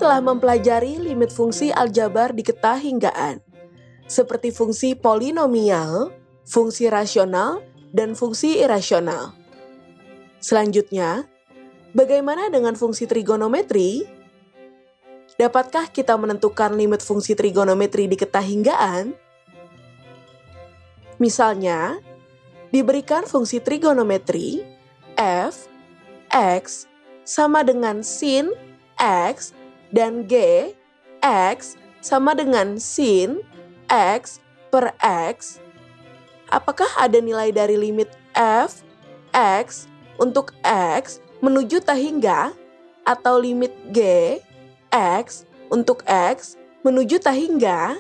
telah mempelajari limit fungsi aljabar di ketahinggaan, seperti fungsi polinomial, fungsi rasional, dan fungsi irasional. Selanjutnya, bagaimana dengan fungsi trigonometri? Dapatkah kita menentukan limit fungsi trigonometri di ketahinggaan? Misalnya, diberikan fungsi trigonometri f, x, sama dengan sin x, dan g, x, sama dengan sin x per x. Apakah ada nilai dari limit f, x, untuk x menuju tahingga, atau limit g, x, untuk x menuju tahingga?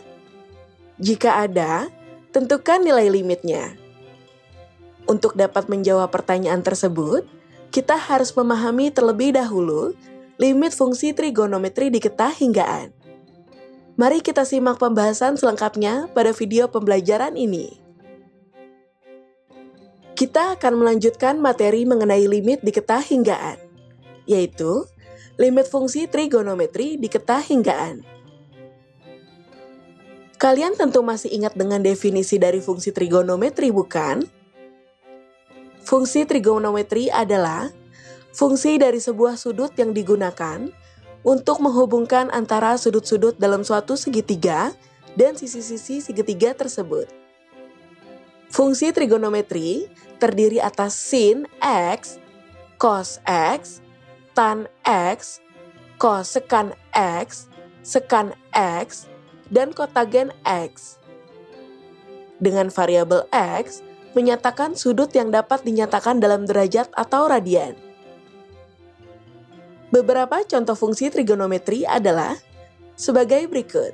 Jika ada, tentukan nilai limitnya. Untuk dapat menjawab pertanyaan tersebut, kita harus memahami terlebih dahulu limit fungsi trigonometri di ketahinggaan. Mari kita simak pembahasan selengkapnya pada video pembelajaran ini. Kita akan melanjutkan materi mengenai limit di ketahinggaan, yaitu limit fungsi trigonometri di ketahinggaan. Kalian tentu masih ingat dengan definisi dari fungsi trigonometri, bukan? Fungsi trigonometri adalah fungsi dari sebuah sudut yang digunakan untuk menghubungkan antara sudut-sudut dalam suatu segitiga dan sisi-sisi segitiga tersebut. Fungsi trigonometri terdiri atas sin x, cos x, tan x, kosekan x, sekan x, dan kotagen x. Dengan variabel x, menyatakan sudut yang dapat dinyatakan dalam derajat atau radian. Beberapa contoh fungsi trigonometri adalah sebagai berikut.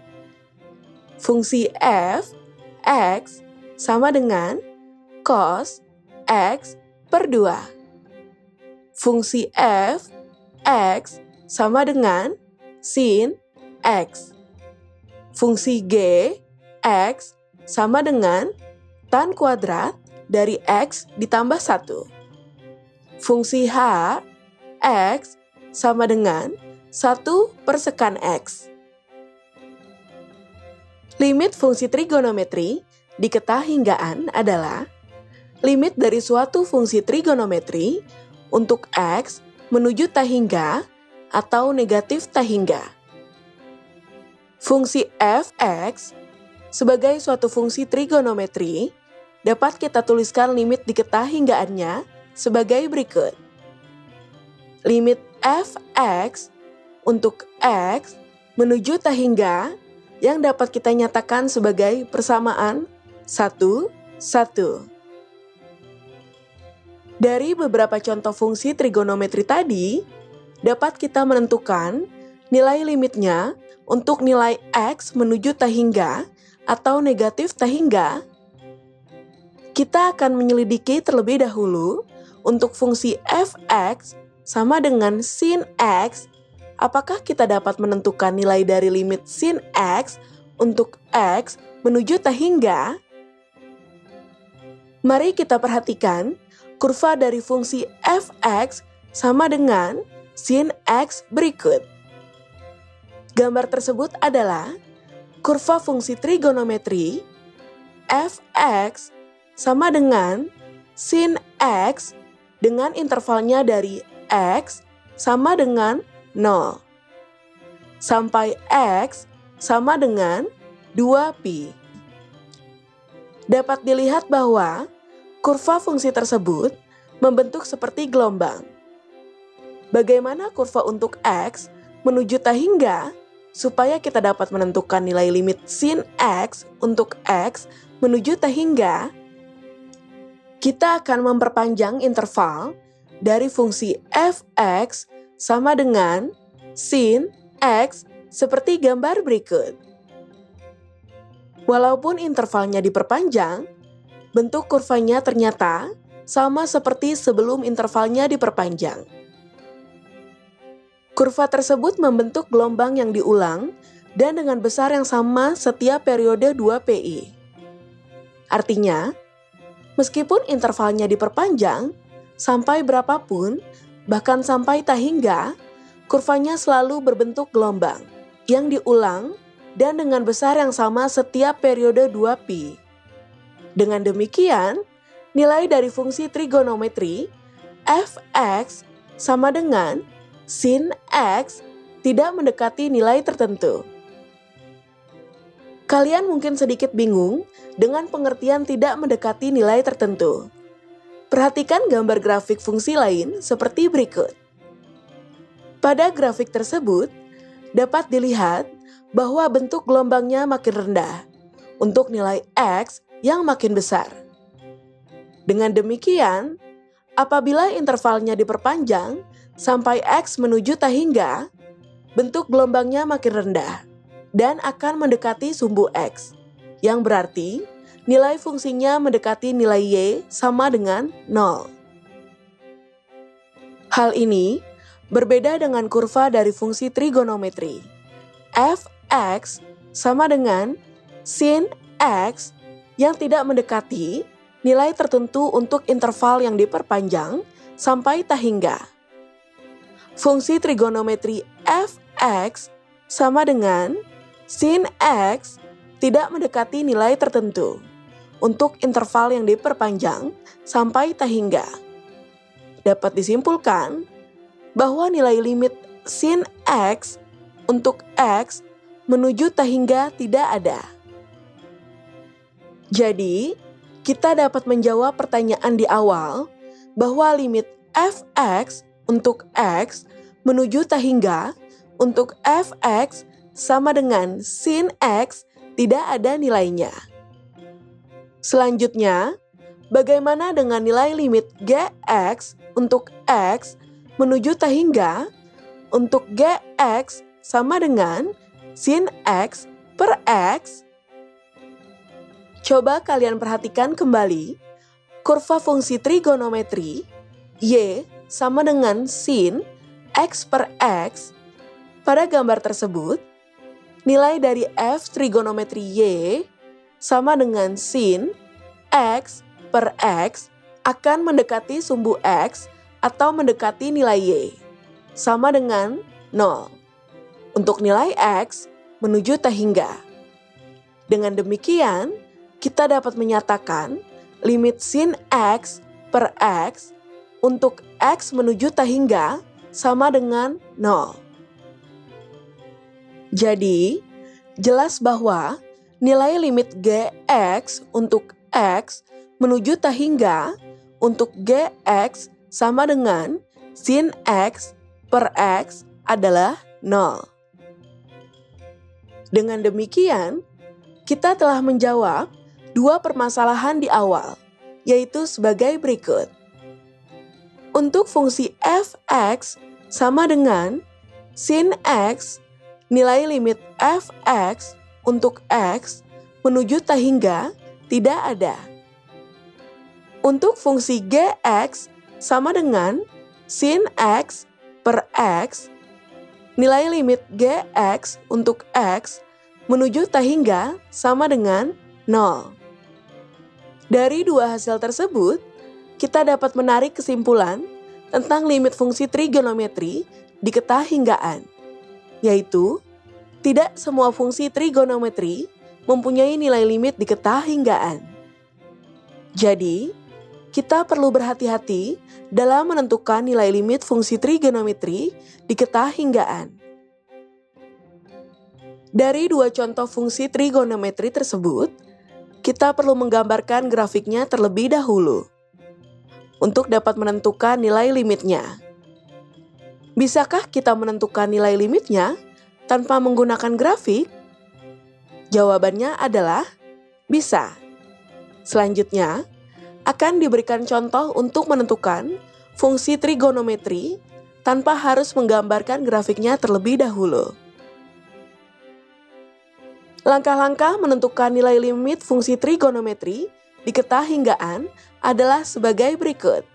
Fungsi f, x, sama dengan cos x per 2. Fungsi f, x, sama dengan sin x. Fungsi g, x, sama dengan tan kuadrat dari x ditambah 1. Fungsi h, x, sama dengan 1 per sekan x. Limit fungsi trigonometri di ketahinggaan adalah limit dari suatu fungsi trigonometri untuk x menuju tahingga atau negatif tahingga. Fungsi f(x) sebagai suatu fungsi trigonometri dapat kita tuliskan limit di ketahinggaannya sebagai berikut. Limit f(x) untuk x menuju tahingga yang dapat kita nyatakan sebagai persamaan 1, 1. Dari beberapa contoh fungsi trigonometri tadi, dapat kita menentukan nilai limitnya untuk nilai x menuju tahingga atau negatif tahingga. Kita akan menyelidiki terlebih dahulu untuk fungsi f(x) sama dengan sin x. Apakah kita dapat menentukan nilai dari limit sin x untuk x menuju tahingga? Mari kita perhatikan kurva dari fungsi f(x) sama dengan sin x berikut. Gambar tersebut adalah kurva fungsi trigonometri f(x) sama dengan sin x dengan intervalnya dari x sama dengan 0 sampai x sama dengan 2pi. Dapat dilihat bahwa kurva fungsi tersebut membentuk seperti gelombang. Bagaimana kurva untuk x menuju tahingga supaya kita dapat menentukan nilai limit sin x untuk x menuju tahingga? Kita akan memperpanjang interval dari fungsi f(x) sama dengan sin x seperti gambar berikut. Walaupun intervalnya diperpanjang, bentuk kurvanya ternyata sama seperti sebelum intervalnya diperpanjang. Kurva tersebut membentuk gelombang yang diulang dan dengan besar yang sama setiap periode 2pi. Artinya, meskipun intervalnya diperpanjang, sampai berapapun, bahkan sampai tahingga, kurvanya selalu berbentuk gelombang yang diulang dan dengan besar yang sama setiap periode 2pi. Dengan demikian, nilai dari fungsi trigonometri f(x) sama dengan sin x tidak mendekati nilai tertentu. Kalian mungkin sedikit bingung dengan pengertian tidak mendekati nilai tertentu. Perhatikan gambar grafik fungsi lain seperti berikut. Pada grafik tersebut, dapat dilihat bahwa bentuk gelombangnya makin rendah untuk nilai x yang makin besar. Dengan demikian, apabila intervalnya diperpanjang sampai x menuju tak hingga, bentuk gelombangnya makin rendah dan akan mendekati sumbu x, yang berarti nilai fungsinya mendekati nilai y sama dengan 0. Hal ini berbeda dengan kurva dari fungsi trigonometri. f(x) sama dengan sin x yang tidak mendekati nilai tertentu untuk interval yang diperpanjang sampai tak hingga. Fungsi trigonometri f(x) sama dengan sin x tidak mendekati nilai tertentu untuk interval yang diperpanjang sampai tak hingga. Dapat disimpulkan bahwa nilai limit sin x untuk x menuju tak hingga tidak ada. Jadi, kita dapat menjawab pertanyaan di awal bahwa limit f(x) untuk x menuju tak hingga untuk f(x) sama dengan sin x tidak ada nilainya. Selanjutnya, bagaimana dengan nilai limit gx untuk x menuju tak hingga untuk gx sama dengan sin x per x? Coba kalian perhatikan kembali kurva fungsi trigonometri y sama dengan sin x per x. Pada gambar tersebut, nilai dari f trigonometri y sama dengan sin x per x akan mendekati sumbu x atau mendekati nilai y, sama dengan 0. Untuk nilai x menuju tak hingga. Dengan demikian, kita dapat menyatakan limit sin x per x untuk x menuju tak hingga sama dengan 0. Jadi, jelas bahwa nilai limit gx untuk x menuju tak hingga untuk gx sama dengan sin x per x adalah 0. Dengan demikian, kita telah menjawab dua permasalahan di awal, yaitu sebagai berikut. Untuk fungsi f(x) sama dengan sin x, nilai limit f(x) untuk x menuju tak hingga tidak ada. Untuk fungsi gx sama dengan sin x per x, nilai limit gx untuk x menuju tak hingga sama dengan 0. Dari dua hasil tersebut, kita dapat menarik kesimpulan tentang limit fungsi trigonometri di ketahinggaan, yaitu tidak semua fungsi trigonometri mempunyai nilai limit di ketahinggaan. Jadi, kita perlu berhati-hati dalam menentukan nilai limit fungsi trigonometri di ketahinggaan. Dari dua contoh fungsi trigonometri tersebut, kita perlu menggambarkan grafiknya terlebih dahulu untuk dapat menentukan nilai limitnya. Bisakah kita menentukan nilai limitnya tanpa menggunakan grafik? Jawabannya adalah bisa. Selanjutnya, akan diberikan contoh untuk menentukan fungsi trigonometri tanpa harus menggambarkan grafiknya terlebih dahulu. Langkah-langkah menentukan nilai limit fungsi trigonometri di ketahinggaan adalah sebagai berikut.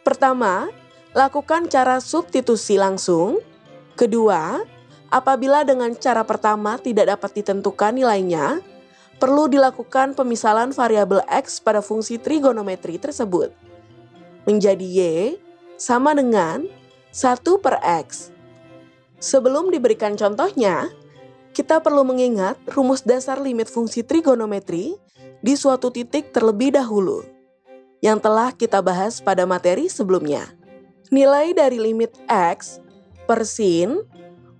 Pertama, lakukan cara substitusi langsung. Kedua, apabila dengan cara pertama tidak dapat ditentukan nilainya, perlu dilakukan pemisalan variabel x pada fungsi trigonometri tersebut menjadi y sama dengan 1 per x Sebelum diberikan contohnya, kita perlu mengingat rumus dasar limit fungsi trigonometri di suatu titik terlebih dahulu, yang telah kita bahas pada materi sebelumnya. Nilai dari limit X per sin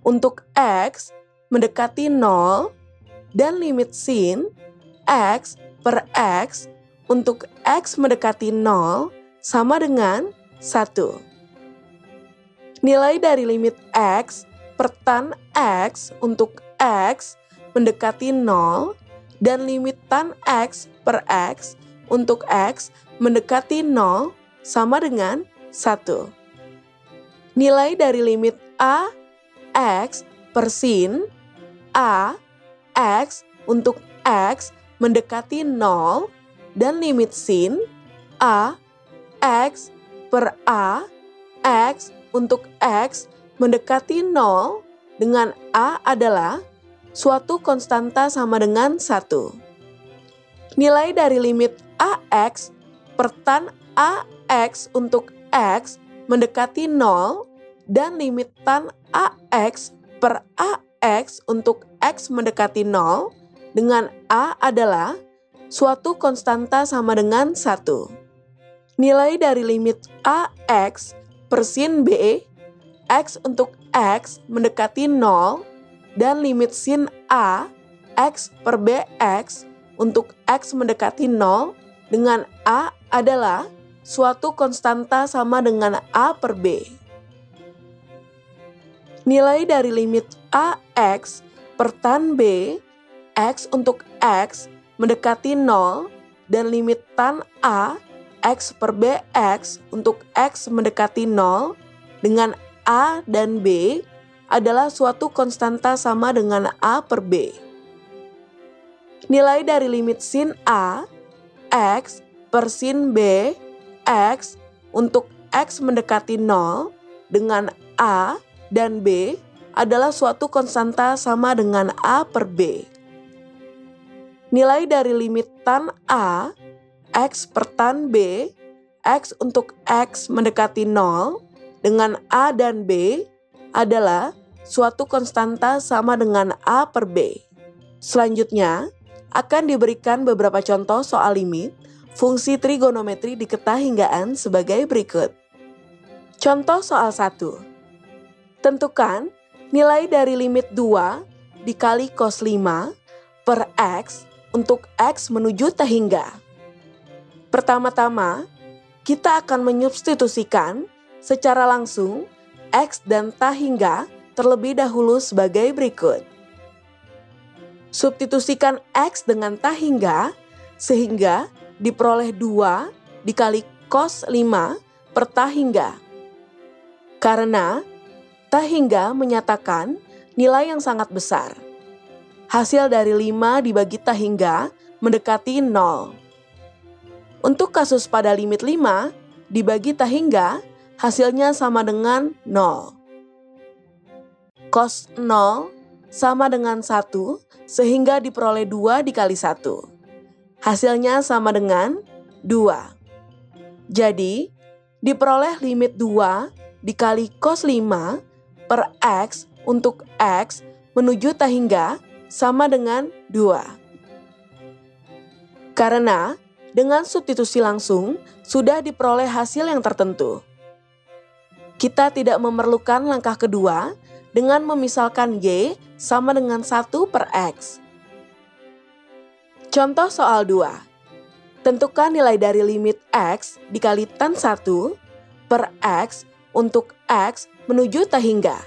untuk X mendekati 0 dan limit sin X per X untuk X mendekati 0 sama dengan 1. Nilai dari limit X per tan X untuk X mendekati 0 dan limit tan X per X untuk X mendekati 0 sama dengan 1. Nilai dari limit A X per sin A X untuk X mendekati 0 dan limit sin A X per A X untuk X mendekati 0 dengan A adalah suatu konstanta sama dengan 1. Nilai dari limit AX per tan AX untuk X mendekati 0 dan limit tan AX per AX untuk X mendekati 0 dengan A adalah suatu konstanta sama dengan 1. Nilai dari limit AX per sin B X untuk X mendekati 0 dan limit sin A X per BX untuk X mendekati 0 dengan A adalah suatu konstanta sama dengan A per B. Nilai dari limit AX per tan B X untuk X mendekati 0 dan limit tan A X per BX untuk X mendekati 0 dengan A dan B adalah suatu konstanta sama dengan A per B. Nilai dari limit sin A X per sin B X untuk X mendekati 0 dengan A dan B adalah suatu konstanta sama dengan A per B. Nilai dari limit tan A X per tan B X untuk X mendekati 0 dengan A dan B adalah suatu konstanta sama dengan A per B. Selanjutnya, akan diberikan beberapa contoh soal limit fungsi trigonometri di ketahinggaan sebagai berikut. Contoh soal 1. Tentukan nilai dari limit 2 dikali cos 5 per X untuk X menuju tahingga. Pertama-tama, kita akan menyubstitusikan secara langsung X dan tahingga terlebih dahulu sebagai berikut. Substitusikan X dengan tahingga sehingga diperoleh 2 dikali cos 5 per tahingga. Karena tahingga menyatakan nilai yang sangat besar. Hasil dari 5 dibagi tahingga mendekati 0. Untuk kasus pada limit 5 dibagi tahingga, hasilnya sama dengan 0. Cos 0 sama dengan 1 sehingga diperoleh 2 dikali 1. Hasilnya sama dengan 2. Jadi, diperoleh limit 2 dikali cos 5 per X untuk X menuju tahingga sama dengan 2. Karena dengan substitusi langsung sudah diperoleh hasil yang tertentu. Kita tidak memerlukan langkah kedua dengan memisalkan Y sama dengan 1 per X. Contoh soal 2. Tentukan nilai dari limit X dikali tan 1 per X untuk X menuju tahingga.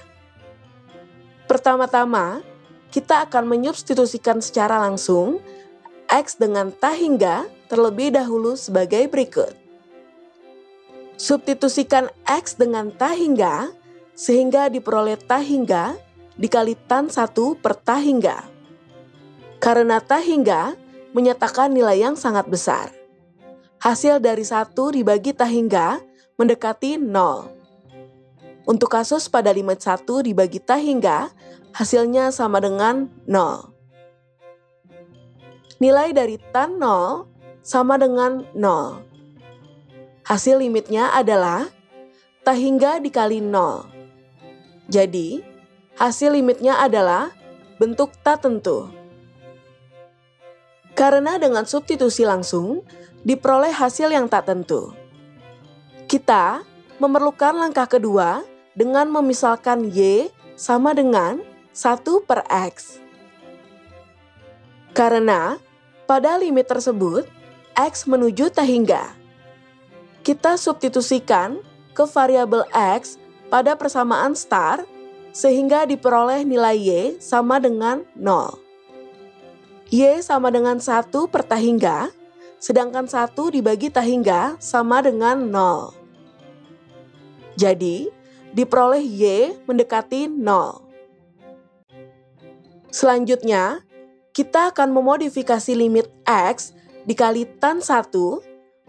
Pertama-tama, kita akan menyubstitusikan secara langsung X dengan tahingga terlebih dahulu sebagai berikut. Substitusikan X dengan tahingga sehingga diperoleh tahingga dikali tan 1 per tahingga. Karena tahingga menyatakan nilai yang sangat besar. Hasil dari 1 dibagi tahingga mendekati 0. Untuk kasus pada limit 1 dibagi tahingga, hasilnya sama dengan 0. Nilai dari tan 0 sama dengan 0. Hasil limitnya adalah tahingga dikali 0. Jadi, hasil limitnya adalah bentuk tak tentu. Karena dengan substitusi langsung, diperoleh hasil yang tak tentu. Kita memerlukan langkah kedua dengan memisalkan Y sama dengan 1 per X. Karena pada limit tersebut, X menuju tak hingga. Kita substitusikan ke variabel X pada persamaan star sehingga diperoleh nilai Y sama dengan 0. Y sama dengan 1 per tak hingga, sedangkan 1 dibagi tak hingga sama dengan 0. Jadi, diperoleh Y mendekati 0. Selanjutnya, kita akan memodifikasi limit X dikali tan 1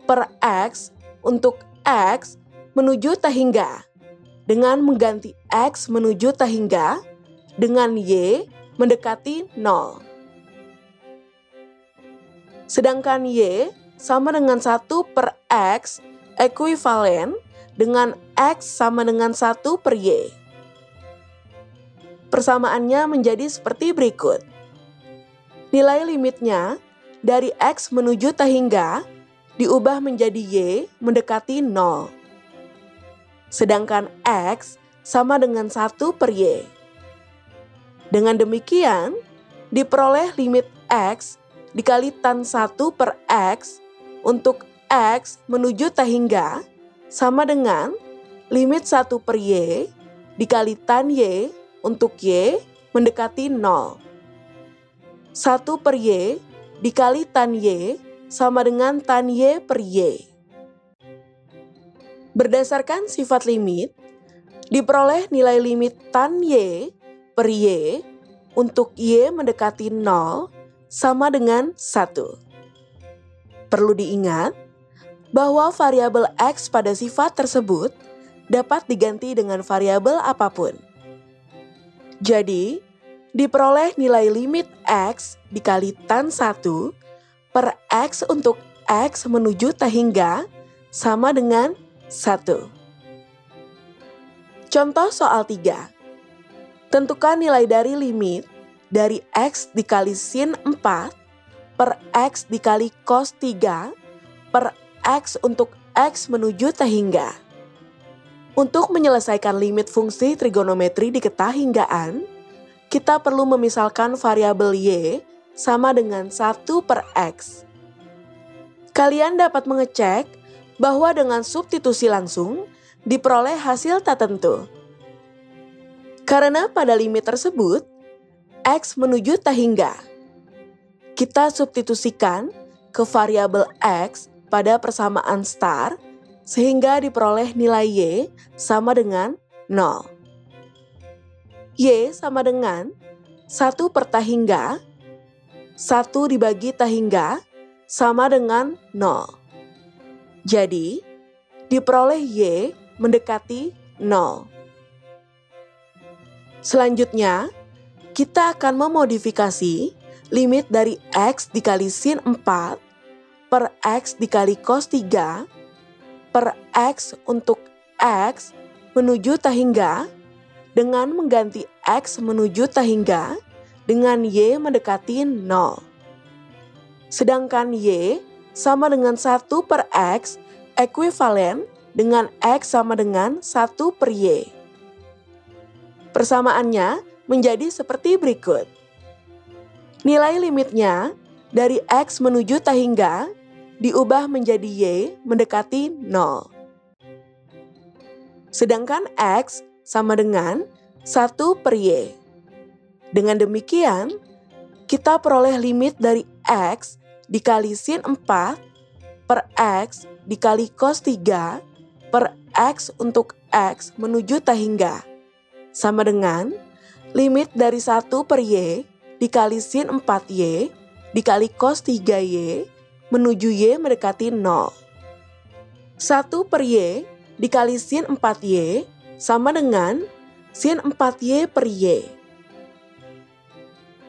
per X untuk X menuju tak hingga dengan mengganti X menuju tak hingga dengan Y mendekati 0. Sedangkan Y sama dengan 1 per X ekuivalen dengan X sama dengan 1 per Y. Persamaannya menjadi seperti berikut. Nilai limitnya dari X menuju tak hingga diubah menjadi Y mendekati 0. Sedangkan X sama dengan 1 per Y. Dengan demikian, diperoleh limit X dikali tan 1 per X untuk X menuju tak hingga sama dengan limit 1 per Y dikali tan Y untuk Y mendekati 0. 1 per Y dikali tan Y sama dengan tan Y per Y. Berdasarkan sifat limit, diperoleh nilai limit tan Y per Y untuk Y mendekati 0 sama dengan 1. Perlu diingat bahwa variabel X pada sifat tersebut dapat diganti dengan variabel apapun. Jadi, diperoleh nilai limit X dikali tan 1 per X untuk X menuju tak hingga sama dengan 1. Contoh soal 3. Tentukan nilai dari limit dari X dikali sin 4 per X dikali cos 3 per X untuk X menuju tak hingga. Untuk menyelesaikan limit fungsi trigonometri di ketahinggaan, kita perlu memisalkan variabel Y sama dengan 1 per X. Kalian dapat mengecek bahwa dengan substitusi langsung diperoleh hasil tak tentu. Karena pada limit tersebut, X menuju tak hingga. Kita substitusikan ke variabel X pada persamaan star sehingga diperoleh nilai Y sama dengan 0. Y sama dengan 1 per tak hingga, 1 dibagi tak hingga sama dengan 0. Jadi, diperoleh Y mendekati 0. Selanjutnya, kita akan memodifikasi limit dari X dikali sin 4 per X dikali cos 3 per X untuk X menuju tak hingga dengan mengganti X menuju tak hingga dengan Y mendekati 0. Sedangkan Y sama dengan 1 per X ekuivalen dengan X sama dengan 1 per Y. Persamaannya menjadi seperti berikut. Nilai limitnya dari X menuju tak hingga diubah menjadi Y mendekati 0. Sedangkan X sama dengan 1 per Y. Dengan demikian, kita peroleh limit dari X dikali sin 4 per X dikali cos 3 per X untuk X menuju tak hingga. Sama dengan limit dari 1 per Y dikali sin 4Y dikali cos 3Y menuju Y mendekati 0. 1 per Y dikali sin 4Y sama dengan sin 4Y per Y.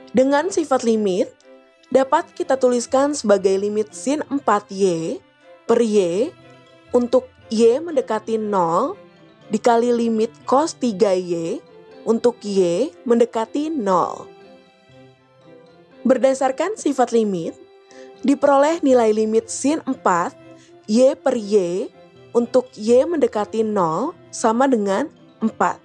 Dengan sifat limit, dapat kita tuliskan sebagai limit sin 4Y per Y untuk Y mendekati 0 dikali limit cos 3Y untuk Y mendekati 0. Berdasarkan sifat limit, diperoleh nilai limit sin 4 Y per Y untuk Y mendekati 0 sama dengan 4.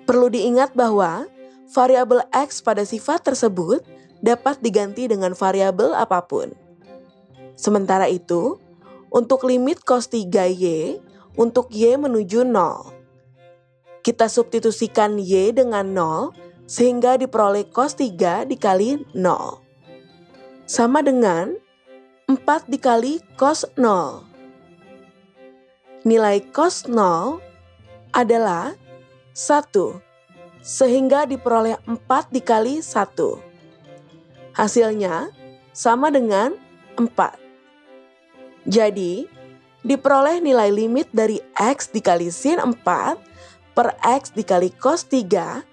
Perlu diingat bahwa variabel X pada sifat tersebut dapat diganti dengan variabel apapun. Sementara itu, untuk limit cos 3Y untuk Y menuju 0, kita substitusikan Y dengan 0 sehingga diperoleh cos 3 dikali 0. Sama dengan 4 dikali cos 0. Nilai cos 0 adalah 1, sehingga diperoleh 4 dikali 1. Hasilnya sama dengan 4. Jadi, diperoleh nilai limit dari X dikali sin 4 per X dikali cos 3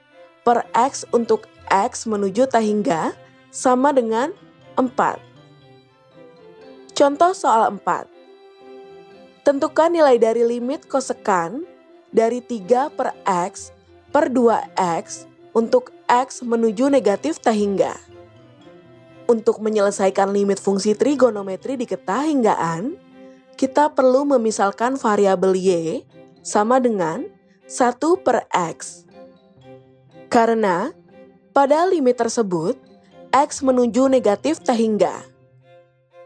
per X untuk X menuju tak hingga sama dengan 4. Contoh soal 4. Tentukan nilai dari limit kosekan dari 3 per X per 2X untuk X menuju negatif tak hingga. Untuk menyelesaikan limit fungsi trigonometri di ketahinggaan, kita perlu memisalkan variabel Y sama dengan 1 per X. Karena pada limit tersebut, X menuju negatif tak hingga.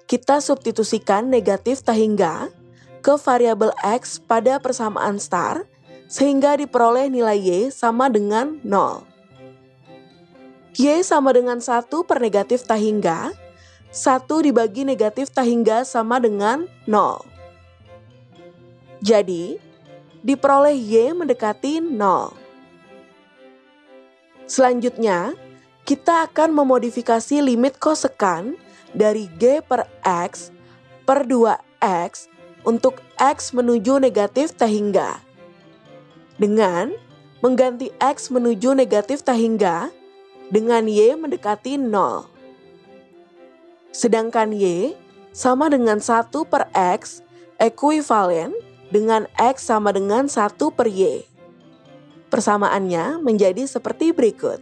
Kita substitusikan negatif tak hingga ke variabel X pada persamaan star, sehingga diperoleh nilai Y sama dengan 0. Y sama dengan 1 per negatif tak hingga, 1 dibagi negatif tak hingga sama dengan 0. Jadi, diperoleh Y mendekati 0. Selanjutnya, kita akan memodifikasi limit kosekan dari G per X per 2X untuk X menuju negatif tak hingga, dengan mengganti X menuju negatif tak hingga dengan Y mendekati 0. Sedangkan Y sama dengan 1 per X ekuivalen dengan X sama dengan 1 per Y. Persamaannya menjadi seperti berikut.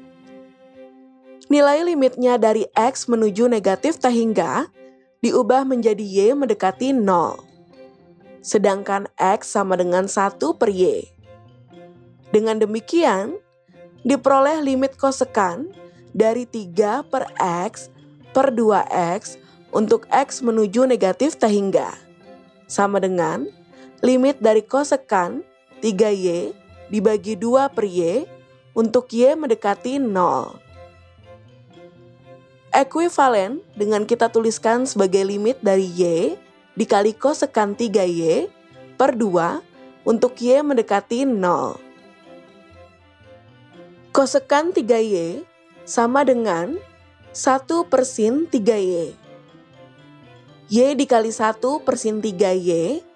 Nilai limitnya dari X menuju negatif tak hingga diubah menjadi Y mendekati 0. Sedangkan X sama dengan 1 per Y. Dengan demikian, diperoleh limit kosekan dari 3 per X per 2X untuk X menuju negatif tak hingga, sama dengan limit dari kosekan 3Y dibagi 2 per Y untuk Y mendekati 0. Ekuivalen dengan kita tuliskan sebagai limit dari Y dikali kosekan 3Y per 2 untuk Y mendekati 0. Kosekan 3Y sama dengan 1 per sin 3Y. Y dikali 1 per sin 3Y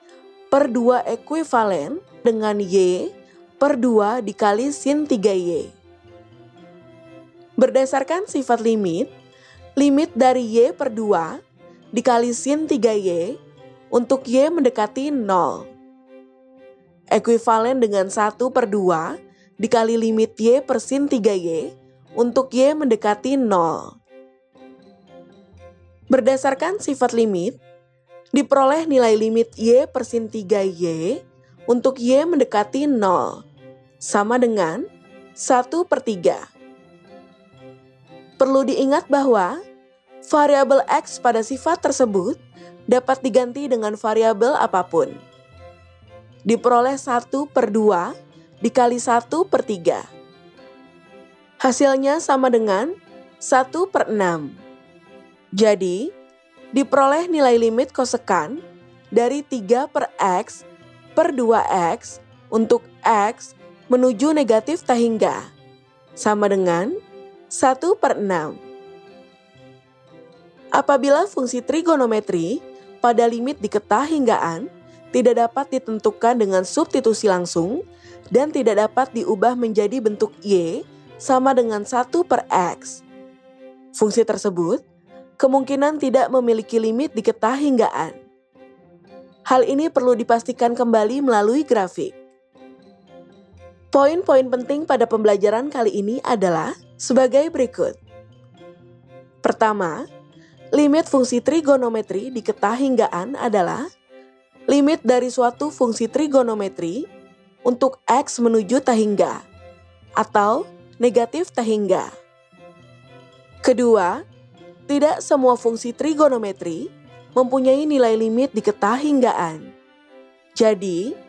per 2 ekuivalen dengan Y per 2 dikali sin 3Y. Berdasarkan sifat limit, limit dari Y per 2 dikali sin 3Y untuk Y mendekati 0. Ekuivalen dengan 1 per 2 dikali limit Y per sin 3Y untuk Y mendekati 0. Berdasarkan sifat limit, diperoleh nilai limit Y per sin 3Y untuk Y mendekati 0, sama dengan 1 per 3. Perlu diingat bahwa variabel X pada sifat tersebut dapat diganti dengan variabel apapun. Diperoleh 1 per 2 dikali 1 per 3. Hasilnya sama dengan 1 per 6. Jadi, diperoleh nilai limit kosekan dari 3 per X per 2X untuk X menuju negatif tak hingga, sama dengan 1 per 6. Apabila fungsi trigonometri pada limit di ketahinggaan tidak dapat ditentukan dengan substitusi langsung dan tidak dapat diubah menjadi bentuk Y sama dengan 1 per X. Fungsi tersebut kemungkinan tidak memiliki limit di ketahinggaan. Hal ini perlu dipastikan kembali melalui grafik. Poin-poin penting pada pembelajaran kali ini adalah sebagai berikut. Pertama, limit fungsi trigonometri di ketahinggaan adalah limit dari suatu fungsi trigonometri untuk X menuju tahingga atau negatif tahingga. Kedua, tidak semua fungsi trigonometri mempunyai nilai limit di ketahinggaan. Jadi,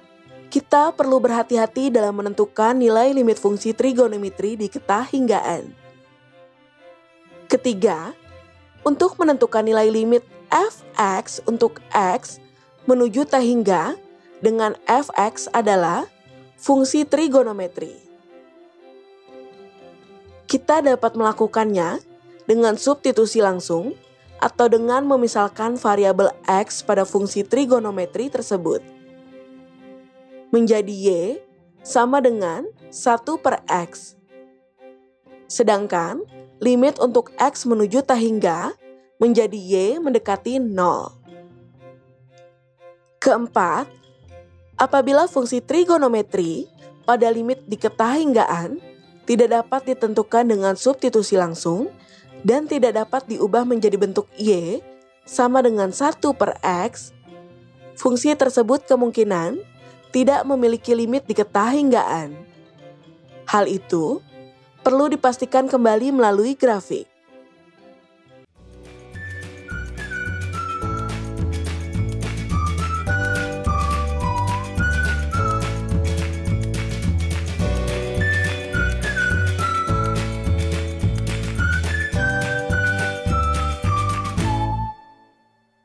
kita perlu berhati-hati dalam menentukan nilai limit fungsi trigonometri di ketahinggaan. Ketiga, untuk menentukan nilai limit f(x) untuk X menuju tahingga dengan f(x) adalah fungsi trigonometri. Kita dapat melakukannya dengan substitusi langsung atau dengan memisalkan variabel X pada fungsi trigonometri tersebut. Menjadi Y sama dengan 1/X. Sedangkan limit untuk X menuju tahingga menjadi Y mendekati 0. Keempat, apabila fungsi trigonometri pada limit di ketahinggaan tidak dapat ditentukan dengan substitusi langsung dan tidak dapat diubah menjadi bentuk Y sama dengan 1/X, fungsi tersebut kemungkinan tidak memiliki limit di ketahinggaan. Hal itu perlu dipastikan kembali melalui grafik.